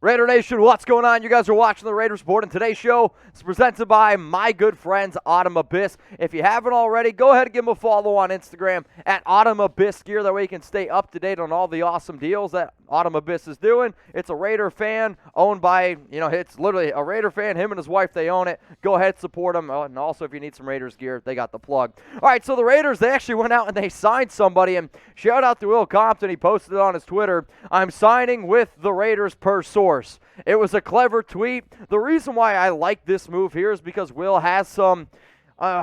Raider Nation, what's going on? You guys are watching the Raiders Report, and today's show is presented by my good friends, Autumn Abyss. If you haven't already, go ahead and give them a follow on Instagram at Autumn Abyss Gear. That way you can stay up to date on all the awesome deals that Autumn Abyss is doing. It's a Raider fan owned by, it's literally a Raider fan. Him and his wife, they own it. Go ahead, support them. And also, if you need some Raiders gear, they got the plug. All right, so the Raiders, they actually went out and they signed somebody. And shout out to Will Compton. He posted it on his Twitter. I'm signing with the Raiders per source. It was a clever tweet. The reason why I like this move here is because Will has some,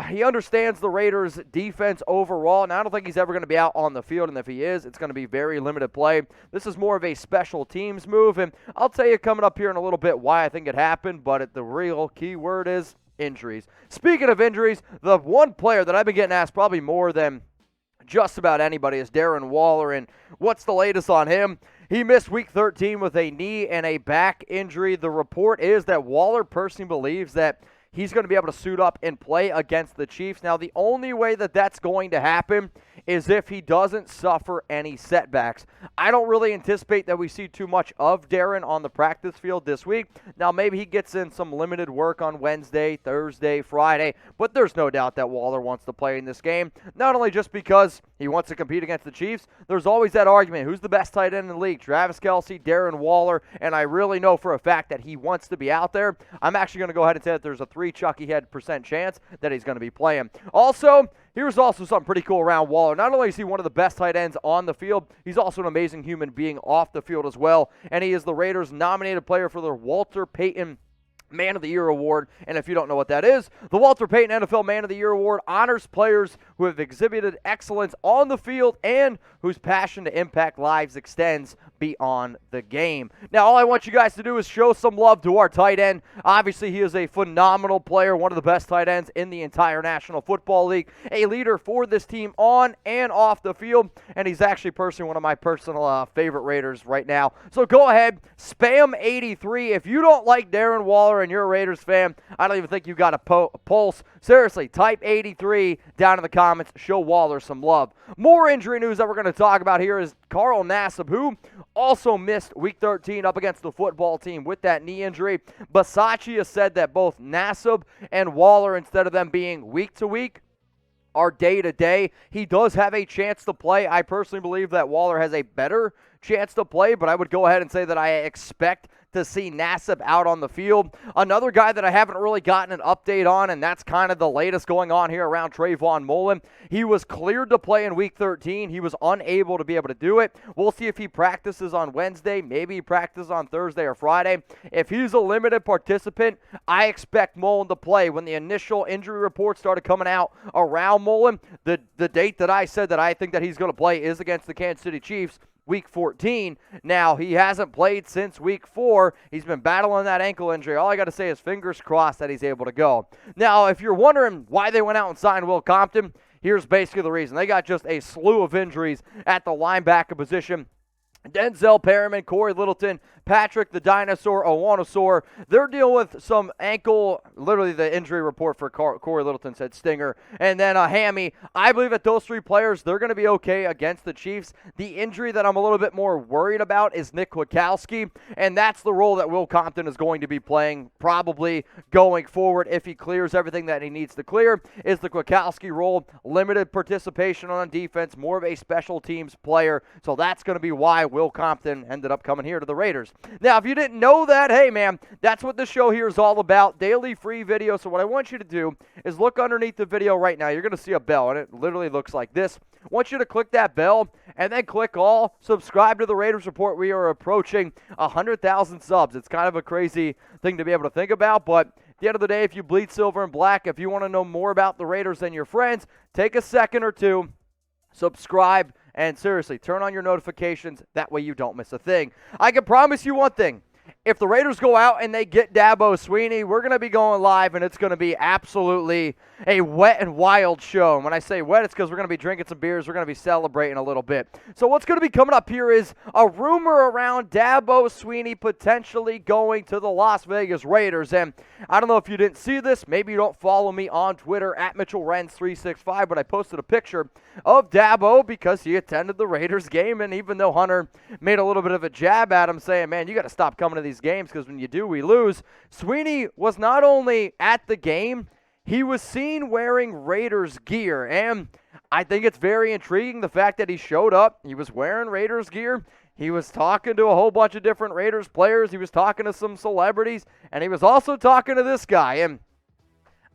he understands the Raiders' defense overall, and I don't think he's ever going to be out on the field, and if he is, it's going to be very limited play. This is more of a special teams move, and I'll tell you coming up here in a little bit why I think it happened, but the real key word is injuries. Speaking of injuries, the one player that I've been getting asked probably more than just about anybody is Darren Waller, and what's the latest on him? He missed Week 13 with a knee and a back injury. The report is that Waller personally believes that he's going to be able to suit up and play against the Chiefs. Now, the only way that that's going to happen is if he doesn't suffer any setbacks. I don't really anticipate that we see too much of Darren on the practice field this week. Now, maybe he gets in some limited work on Wednesday, Thursday, Friday, but there's no doubt that Waller wants to play in this game, not only just because he wants to compete against the Chiefs. There's always that argument, who's the best tight end in the league? Travis Kelce, Darren Waller, and I really know for a fact that he wants to be out there. I'm actually going to go ahead and say that there's a 3 Chucky Head % chance that he's going to be playing. Also, here's also something pretty cool around Waller. Not only is he one of the best tight ends on the field, he's also an amazing human being off the field as well, and he is the Raiders' nominated player for the Walter Payton Man of the Year Award. And if you don't know what that is, the Walter Payton NFL Man of the Year Award honors players who have exhibited excellence on the field and whose passion to impact lives extends beyond the game. Now, all I want you guys to do is show some love to our tight end. Obviously, he is a phenomenal player, one of the best tight ends in the entire National Football League, a leader for this team on and off the field, and he's actually personally one of my personal favorite Raiders right now. So go ahead, spam 83. If you don't like Darren Waller and you're a Raiders fan, I don't even think you got a pulse. Seriously, type 83 down in the comments. Show Waller some love. More injury news that we're going to talk about here is Carl Nassib, who also missed Week 13 up against the football team with that knee injury. Basacci has said that both Nassib and Waller, instead of them being week to week, are day to day. He does have a chance to play. I personally believe that Waller has a better chance to play, but I would go ahead and say that I expect to see Nassib out on the field. Another guy that I haven't really gotten an update on, and that's kind of the latest going on here around Trayvon Mullen. He was cleared to play in Week 13. He was unable to be able to do it. We'll see if he practices on Wednesday. Maybe he practices on Thursday or Friday. If he's a limited participant, I expect Mullen to play. When the initial injury reports started coming out around Mullen, the date that I said that I think that he's going to play is against the Kansas City Chiefs, Week 14. Now, he hasn't played since Week 4. He's been battling that ankle injury. All I got to say is fingers crossed that he's able to go. Now, if you're wondering why they went out and signed Will Compton, here's basically the reason. They got just a slew of injuries at the linebacker position. Denzel Perryman, Cory Littleton, Patrick the Dinosaur, Onwuasor, they're dealing with some ankle, literally the injury report for Cory Littleton said stinger, and then a hammy. I believe that those 3 players, they're going to be okay against the Chiefs. The injury that I'm a little bit more worried about is Kwiatkoski, and that's the role that Will Compton is going to be playing probably going forward if he clears everything that he needs to clear, is the Kwiatkoski role. Limited participation on defense, more of a special teams player, so that's going to be why Will Compton ended up coming here to the Raiders. Now, if you didn't know that, hey, man, that's what the show here is all about. Daily free video. So what I want you to do is look underneath the video right now. You're going to see a bell, and it literally looks like this. I want you to click that bell and then click all. Subscribe to the Raiders Report. We are approaching 100,000 subs. It's kind of a crazy thing to be able to think about, but at the end of the day, if you bleed silver and black, if you want to know more about the Raiders than your friends, take a second or two, subscribe, and seriously, turn on your notifications. That way you don't miss a thing. I can promise you one thing. If the Raiders go out and they get Dabo Swinney, we're going to be going live, and it's going to be absolutely a wet and wild show. And when I say wet, it's because we're going to be drinking some beers. We're going to be celebrating a little bit. So what's going to be coming up here is a rumor around Dabo Swinney potentially going to the Las Vegas Raiders. And I don't know if you didn't see this. Maybe you don't follow me on Twitter at Mitchell Renz 365, but I posted a picture of Dabo because he attended the Raiders game. And even though Hunter made a little bit of a jab at him saying, man, you got to stop coming to of these games because when you do, we lose. Swinney was not only at the game, he was seen wearing Raiders gear. And I think it's very intriguing the fact that he showed up. He was wearing Raiders gear. He was talking to a whole bunch of different Raiders players. He was talking to some celebrities. And he was also talking to this guy. And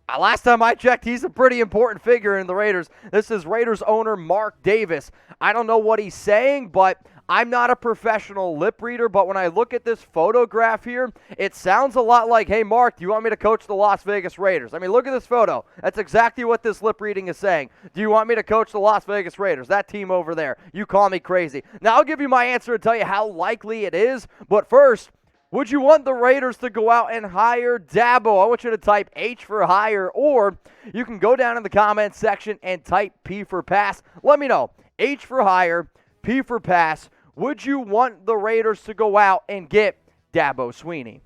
last time I checked, he's a pretty important figure in the Raiders. This is Raiders owner Mark Davis. I don't know what he's saying, but I'm not a professional lip reader, but when I look at this photograph here, it sounds a lot like, hey, Mark, do you want me to coach the Las Vegas Raiders? I mean, look at this photo. That's exactly what this lip reading is saying. Do you want me to coach the Las Vegas Raiders? That team over there. You call me crazy. Now, I'll give you my answer and tell you how likely it is, but first, would you want the Raiders to go out and hire Dabo? I want you to type H for hire, or you can go down in the comments section and type P for pass. Let me know. H for hire, P for pass. Would you want the Raiders to go out and get Dabo Swinney?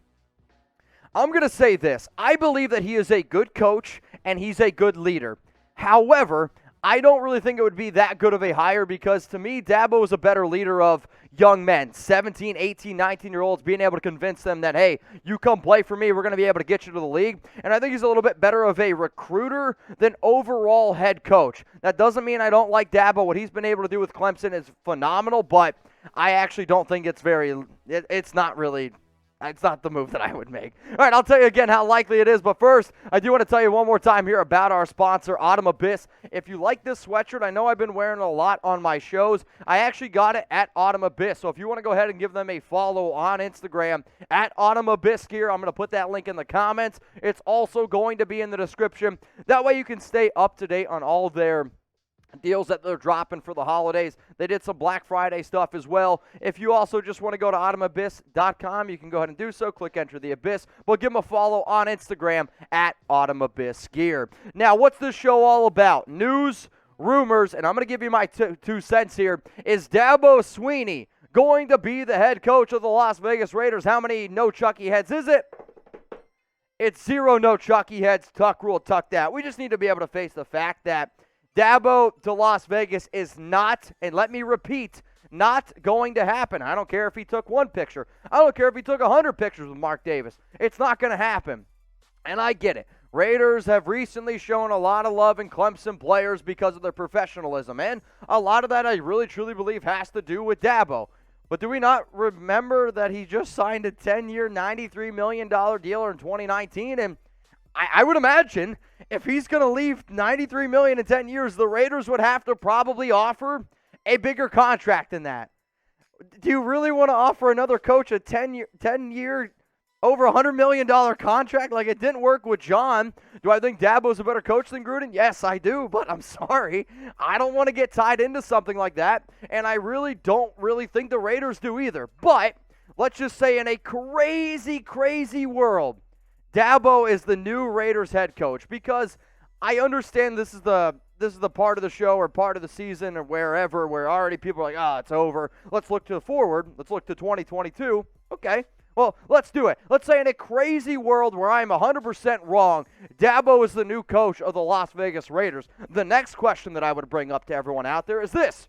I'm going to say this. I believe that he is a good coach and he's a good leader. However, I don't really think it would be that good of a hire because to me, Dabo is a better leader of young men, 17, 18, 19-year-olds, being able to convince them that, hey, you come play for me, we're going to be able to get you to the league. And I think he's a little bit better of a recruiter than overall head coach. That doesn't mean I don't like Dabo. What he's been able to do with Clemson is phenomenal, but I actually don't think it's it's not the move that I would make. All right, I'll tell you again how likely it is, but first, I do want to tell you one more time here about our sponsor, Autumn Abyss. If you like this sweatshirt, I know I've been wearing it a lot on my shows. I actually got it at Autumn Abyss, so if you want to go ahead and give them a follow on Instagram, at Autumn Abyss Gear, I'm going to put that link in the comments. It's also going to be in the description. That way you can stay up to date on all of their deals that they're dropping for the holidays. They did some Black Friday stuff as well. If you also just want to go to autumnabyss.com, you can go ahead and do so. Click Enter the Abyss. But give them a follow on Instagram at Autumn Abyss Gear. Now, what's this show all about? News, rumors, and I'm going to give you my 2 cents here. Is Dabo Swinney going to be the head coach of the Las Vegas Raiders? How many no Chucky heads is it? It's 0 no Chucky heads. Tuck rule, tuck that. We just need to be able to face the fact that Dabo to Las Vegas is not, and let me repeat, not going to happen. I don't care if he took 1 picture. I don't care if he took 100 pictures with Mark Davis. It's not going to happen. And I get it. Raiders have recently shown a lot of love in Clemson players because of their professionalism. And a lot of that I really truly believe has to do with Dabo. But do we not remember that he just signed a 10-year, $93 million deal in 2019? And I would imagine if he's going to leave $93 million in 10 years, the Raiders would have to probably offer a bigger contract than that. Do you really want to offer another coach a 10-year, over $100 million contract? Like, it didn't work with John. Do I think Dabo's a better coach than Gruden? Yes, I do, but I'm sorry. I don't want to get tied into something like that, and I really don't think the Raiders do either. But let's just say in a crazy, crazy world, Dabo is the new Raiders head coach, because I understand this is the part of the show or part of the season or wherever where already people are like, it's over. Let's look to the forward. Let's look to 2022. Okay, well, let's do it. Let's say in a crazy world where I'm 100% wrong, Dabo is the new coach of the Las Vegas Raiders. The next question that I would bring up to everyone out there is this.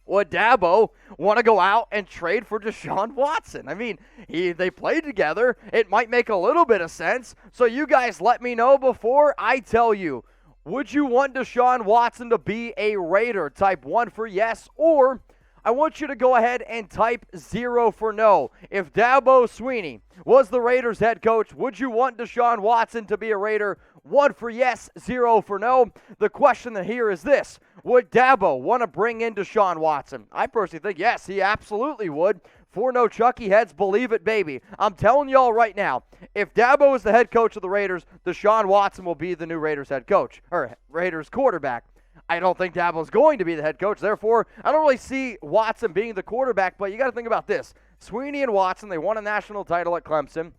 Would Dabo want to go out and trade for Deshaun Watson? I mean, they played together. It might make a little bit of sense. So you guys let me know before I tell you. Would you want Deshaun Watson to be a Raider? Type 1 for yes, or I want you to go ahead and type 0 for no. If Dabo Swinney was the Raiders head coach, would you want Deshaun Watson to be a Raider? 1 for yes, 0 for no. The question here is this. Would Dabo want to bring in Deshaun Watson? I personally think yes, he absolutely would. 4 no Chucky heads, believe it, baby. I'm telling y'all right now, if Dabo is the head coach of the Raiders, Deshaun Watson will be the new Raiders head coach, or Raiders quarterback. I don't think Dabo's going to be the head coach. Therefore, I don't really see Watson being the quarterback, but you got to think about this. Swinney and Watson, they won a national title at Clemson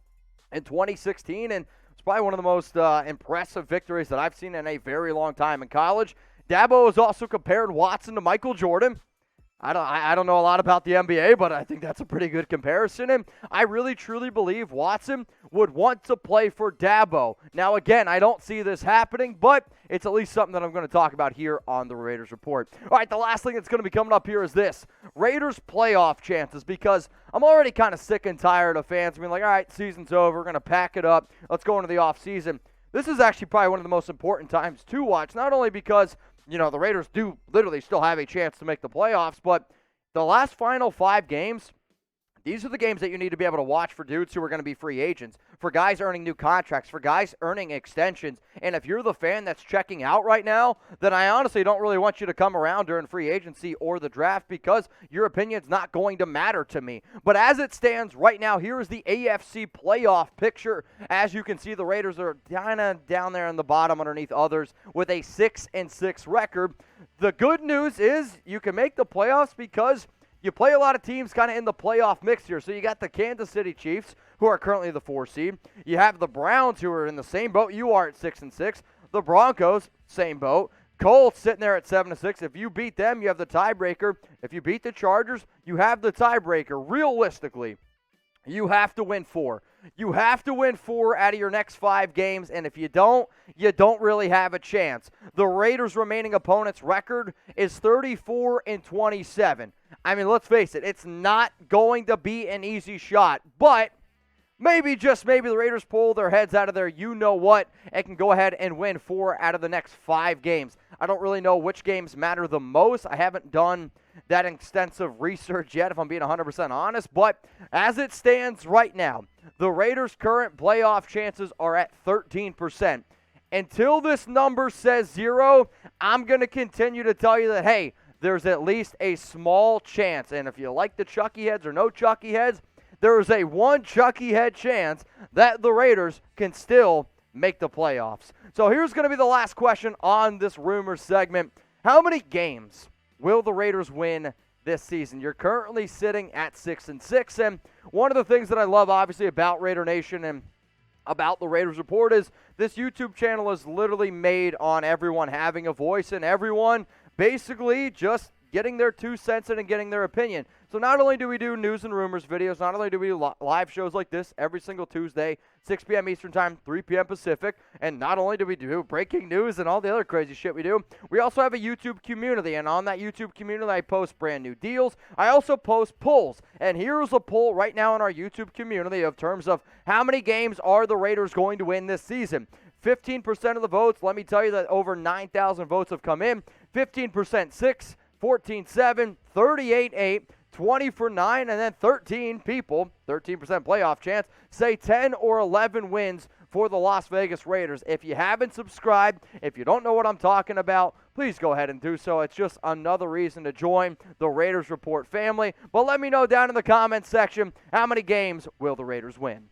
in 2016, and it's probably one of the most impressive victories that I've seen in a very long time in college. Dabo has also compared Watson to Michael Jordan. I don't know a lot about the NBA, but I think that's a pretty good comparison. And I really, truly believe Watson would want to play for Dabo. Now, again, I don't see this happening, but it's at least something that I'm going to talk about here on the Raiders Report. All right, the last thing that's going to be coming up here is this. Raiders playoff chances, because I'm already kind of sick and tired of fans being like, all right, season's over, we're going to pack it up, let's go into the offseason. This is actually probably one of the most important times to watch, not only because the Raiders do literally still have a chance to make the playoffs, but the last final 5 games, these are the games that you need to be able to watch for dudes who are going to be free agents, for guys earning new contracts, for guys earning extensions. And if you're the fan that's checking out right now, then I honestly don't really want you to come around during free agency or the draft, because your opinion's not going to matter to me. But as it stands right now, here is the AFC playoff picture. As you can see, the Raiders are kind of down there in the bottom underneath others with a 6-6 record. The good news is you can make the playoffs because you play a lot of teams kind of in the playoff mix here. So you got the Kansas City Chiefs, who are currently the 4 seed. You have the Browns, who are in the same boat you are at 6-6. The Broncos, same boat. Colts sitting there at 7-6. If you beat them, you have the tiebreaker. If you beat the Chargers, you have the tiebreaker. Realistically, you have to win 4. You have to win 4 out of your next 5 games, and if you don't really have a chance. The Raiders' remaining opponent's record is 34-27. I mean, let's face it, it's not going to be an easy shot, but maybe, just maybe, the Raiders pull their heads out of their you-know-what and can go ahead and win 4 out of the next 5 games. I don't really know which games matter the most. I haven't done that extensive research yet, if I'm being 100% honest, but as it stands right now, the Raiders' current playoff chances are at 13%. Until this number says 0, I'm going to continue to tell you that, hey, there's at least a small chance, and if you like the Chucky heads or no Chucky heads, there is a 1 Chucky head chance that the Raiders can still make the playoffs. So here's going to be the last question on this rumor segment. How many games will the Raiders win this season? You're currently sitting at 6-6, and one of the things that I love, obviously, about Raider Nation and about the Raiders Report is this YouTube channel is literally made on everyone having a voice and everyone basically just getting their 2 cents in and getting their opinion. So not only do we do news and rumors videos, not only do we do live shows like this every single Tuesday, 6 p.m. Eastern Time, 3 p.m. Pacific, and not only do we do breaking news and all the other crazy shit we do, we also have a YouTube community, and on that YouTube community, I post brand new deals. I also post polls, and here's a poll right now in our YouTube community of terms of how many games are the Raiders going to win this season. 15% of the votes, let me tell you that over 9,000 votes have come in. 15% 6, 14-7, 38-8, 20-9, and then 13 people, 13% playoff chance, say 10 or 11 wins for the Las Vegas Raiders. If you haven't subscribed, if you don't know what I'm talking about, please go ahead and do so. It's just another reason to join the Raiders Report family. But let me know down in the comments section, how many games will the Raiders win?